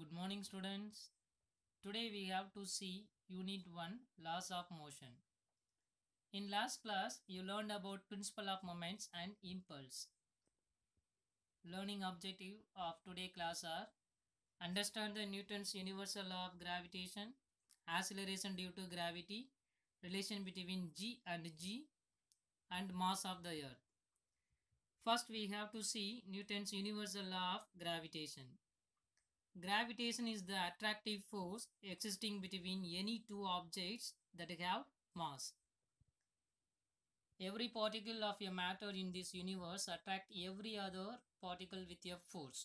Good morning, students. Today we have to see Unit 1 Laws of Motion. In last class, you learned about principle of moments and impulse. Learning objective of today class are understand the Newton's universal law of gravitation, acceleration due to gravity, relation between G, and mass of the earth. First, we have to see Newton's universal law of gravitation. Gravitation is the attractive force existing between any two objects that have mass. Every particle of a matter in this universe attracts every other particle with a force.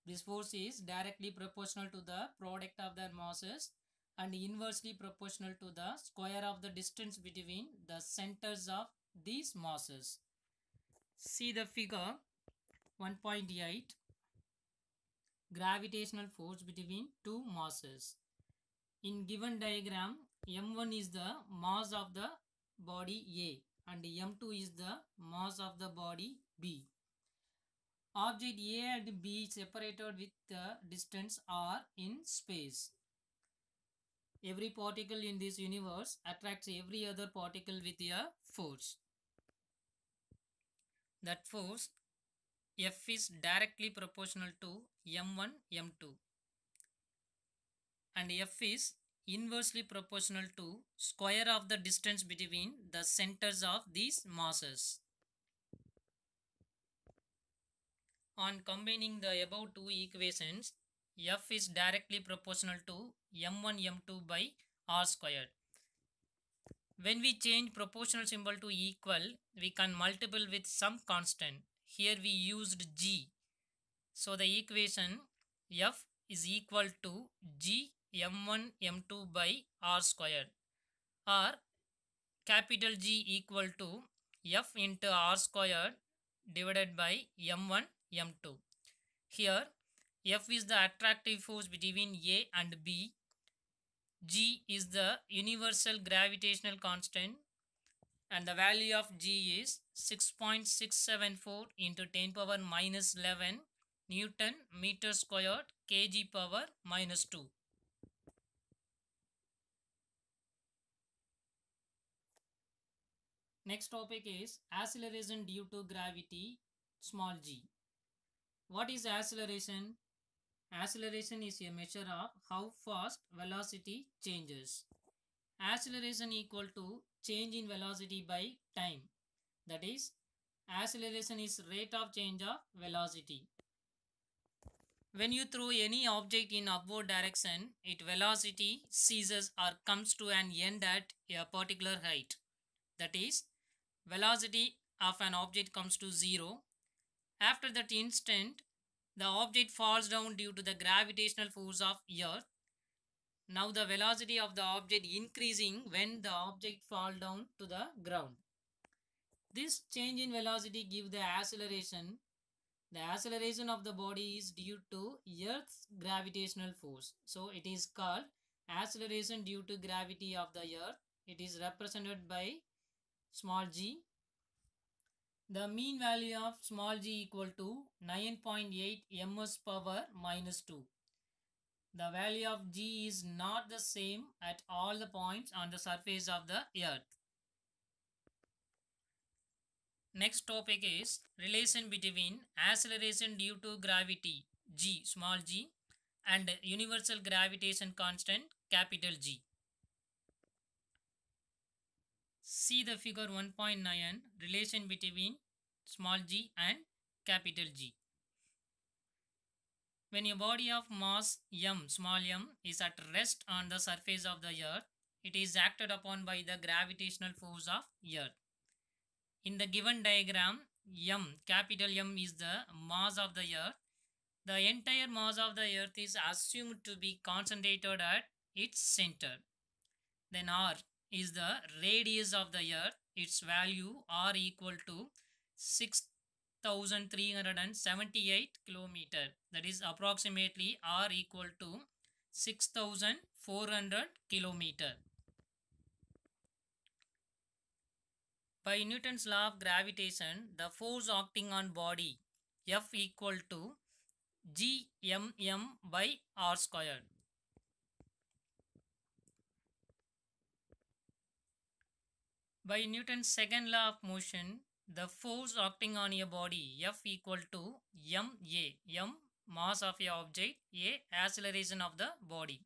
This force is directly proportional to the product of their masses and inversely proportional to the square of the distance between the centers of these masses. See the figure 1.8. Gravitational force between two masses. In given diagram, m1 is the mass of the body A and m2 is the mass of the body B. Object A and B separated with the distance r in space. Every particle in this universe attracts every other particle with a force. That force F is directly proportional to m1, m2, and F is inversely proportional to square of the distance between the centers of these masses. On combining the above two equations, F is directly proportional to m1 m2 by r squared. When we change proportional symbol to equal, we can multiply with some constant. Here we used g. So the equation F is equal to g m1 m2 by r squared, or capital G equal to F into r squared divided by m1 m2. Here F is the attractive force between A and B. G is the universal gravitational constant and the value of G is 6.674 into 10 power minus 11 Newton meter squared kg power minus 2. Next topic is acceleration due to gravity small g. What is acceleration? Acceleration is a measure of how fast velocity changes. Acceleration equal to change in velocity by time. That is, acceleration is rate of change of velocity. When you throw any object in upward direction, its velocity ceases or comes to an end at a particular height. That is, velocity of an object comes to 0. After that instant, the object falls down due to the gravitational force of Earth. Now the velocity of the object increasing when the object falls down to the ground. This change in velocity gives the acceleration. The acceleration of the body is due to Earth's gravitational force. So it is called acceleration due to gravity of the Earth. It is represented by small g. The mean value of small g equal to 9.8 ms power minus 2. The value of g is not the same at all the points on the surface of the earth. Next topic is relation between acceleration due to gravity g small g and universal gravitation constant capital G. See the figure 1.9 relation between small g and capital G. When a body of mass m small m is at rest on the surface of the earth, it is acted upon by the gravitational force of earth. In the given diagram, m capital M is the mass of the earth. The entire mass of the earth is assumed to be concentrated at its center. Then r is the radius of the earth. Its value r equal to 6,378 kilometer. That is approximately r equal to 6,400 kilometer. By Newton's law of gravitation, the force acting on body F equal to gmm by r squared. By Newton's second law of motion, the force acting on a body F equal to ma, m mass of a object, a acceleration of the body.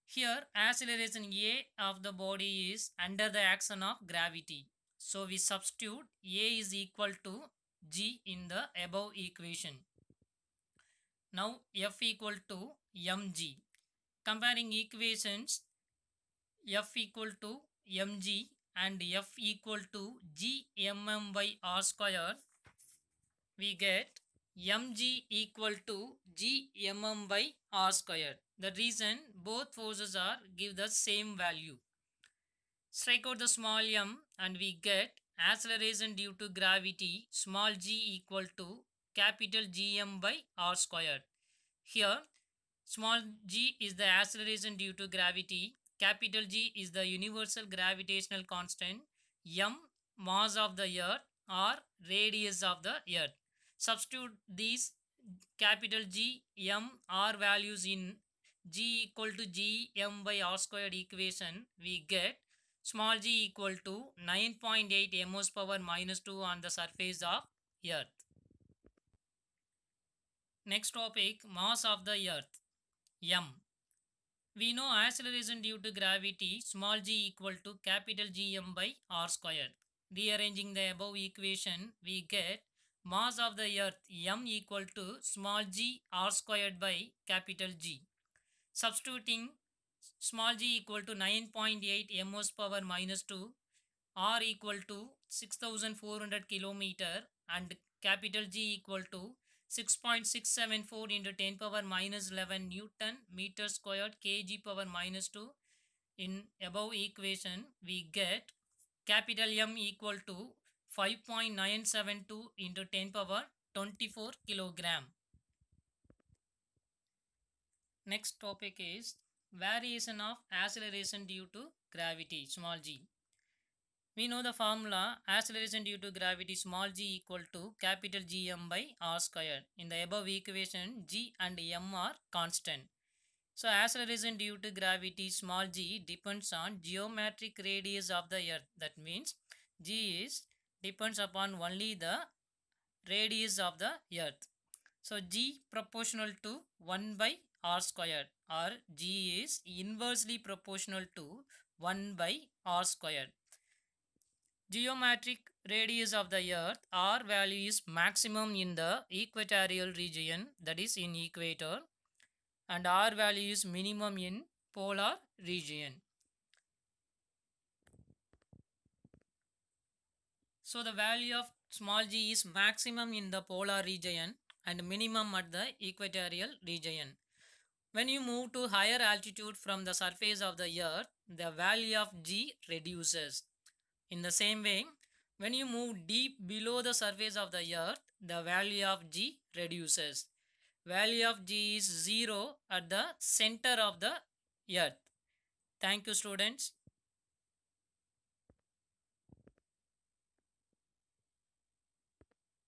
Here acceleration a of the body is under the action of gravity. So we substitute a is equal to g in the above equation. Now F equal to mg. Comparing equations F equal to mg and F equal to gmm by r square, we get mg equal to gmm by r square. The reason both forces are give the same value. Strike out the small m and we get acceleration due to gravity small g equal to capital Gm by r square. Here small g is the acceleration due to gravity, capital G is the universal gravitational constant, m mass of the earth or radius of the earth. Substitute these capital G, m, r values in g equal to g m by r squared equation. We get small g equal to 9.8 mos power minus 2 on the surface of earth. Next topic, mass of the earth, m. We know acceleration due to gravity small g equal to capital Gm by r squared. Rearranging the above equation, we get mass of the earth m equal to small g r squared by capital G. Substituting small g equal to 9.8 mos power minus 2, r equal to 6400 kilometer and capital G equal to 6.674 into 10 power minus 11 Newton meter squared kg power minus 2. In above equation, we get capital M equal to 5.972 into 10 power 24 kilogram. Next topic is variation of acceleration due to gravity small g. We know the formula acceleration due to gravity small g equal to capital Gm by r squared. In the above equation, g and m are constant. So acceleration due to gravity small g depends on geometric radius of the earth. That means g is depends upon only the radius of the earth. So g proportional to 1 by r squared, or g is inversely proportional to 1 by r squared. Geometric radius of the earth r value is maximum in the equatorial region, that is in equator, and r value is minimum in polar region. So the value of small g is maximum in the polar region and minimum at the equatorial region. When you move to higher altitude from the surface of the earth, the value of g reduces. In the same way, when you move deep below the surface of the earth, the value of g reduces. Value of g is 0 at the center of the earth. Thank you, students.